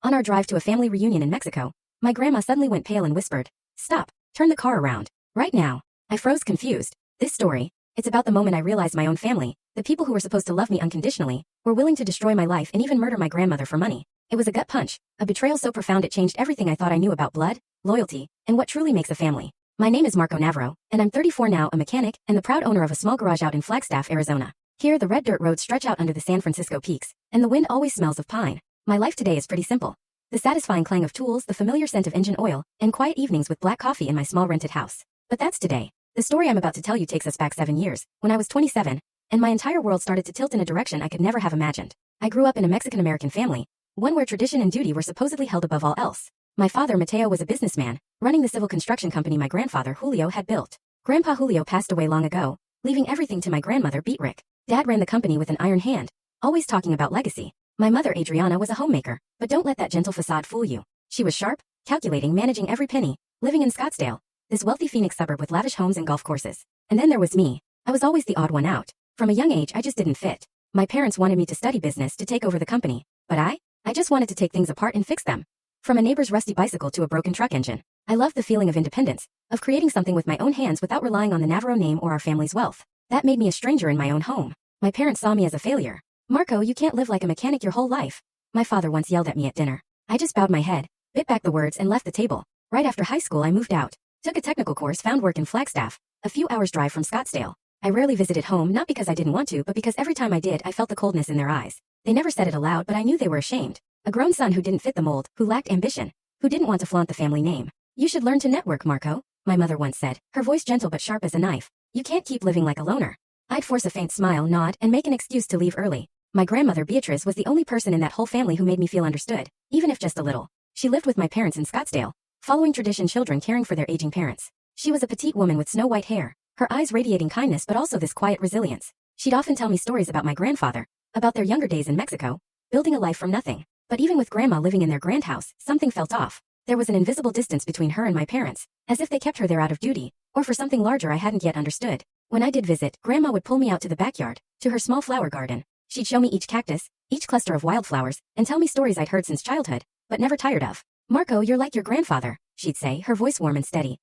On our drive to a family reunion in Mexico, my grandma suddenly went pale and whispered, "Stop, turn the car around. Right now." I froze confused. This story, it's about the moment I realized my own family, the people who were supposed to love me unconditionally, were willing to destroy my life and even murder my grandmother for money. It was a gut punch, a betrayal so profound it changed everything I thought I knew about blood, loyalty, and what truly makes a family. My name is Marco Navarro, and I'm 34 now, a mechanic, and the proud owner of a small garage out in Flagstaff, Arizona. Here the red dirt roads stretch out under the San Francisco peaks, and the wind always smells of pine. My life today is pretty simple. The satisfying clang of tools, the familiar scent of engine oil, and quiet evenings with black coffee in my small rented house. But that's today. The story I'm about to tell you takes us back 7 years, when I was 27, and my entire world started to tilt in a direction I could never have imagined. I grew up in a Mexican-American family, one where tradition and duty were supposedly held above all else. My father, Mateo, was a businessman, running the civil construction company my grandfather, Julio, had built. Grandpa Julio passed away long ago, leaving everything to my grandmother, Beatrick. Dad ran the company with an iron hand, always talking about legacy. My mother, Adriana, was a homemaker, but don't let that gentle facade fool you. She was sharp, calculating, managing every penny, living in Scottsdale, this wealthy Phoenix suburb with lavish homes and golf courses. And then there was me. I was always the odd one out. From a young age, I just didn't fit. My parents wanted me to study business to take over the company, but I just wanted to take things apart and fix them. From a neighbor's rusty bicycle to a broken truck engine. I loved the feeling of independence, of creating something with my own hands without relying on the Navarro name or our family's wealth. That made me a stranger in my own home. My parents saw me as a failure. "Marco, you can't live like a mechanic your whole life," my father once yelled at me at dinner. I just bowed my head, bit back the words, and left the table. Right after high school, I moved out, took a technical course, found work in Flagstaff, a few hours' drive from Scottsdale. I rarely visited home, not because I didn't want to, but because every time I did, I felt the coldness in their eyes. They never said it aloud, but I knew they were ashamed. A grown son who didn't fit the mold, who lacked ambition, who didn't want to flaunt the family name. "You should learn to network, Marco," my mother once said, her voice gentle but sharp as a knife. "You can't keep living like a loner." I'd force a faint smile, nod, and make an excuse to leave early. My grandmother, Beatrice, was the only person in that whole family who made me feel understood, even if just a little. She lived with my parents in Scottsdale, following tradition, children caring for their aging parents. She was a petite woman with snow-white hair, her eyes radiating kindness but also this quiet resilience. She'd often tell me stories about my grandfather, about their younger days in Mexico, building a life from nothing. But even with Grandma living in their grand house, something felt off. There was an invisible distance between her and my parents, as if they kept her there out of duty, or for something larger I hadn't yet understood. When I did visit, Grandma would pull me out to the backyard, to her small flower garden. She'd show me each cactus, each cluster of wildflowers, and tell me stories I'd heard since childhood, but never tired of. "Marco, you're like your grandfather," she'd say, her voice warm and steady.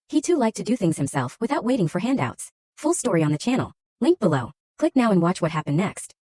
"He too liked to do things himself without waiting for handouts." Full story on the channel. Link below. Click now and watch what happened next.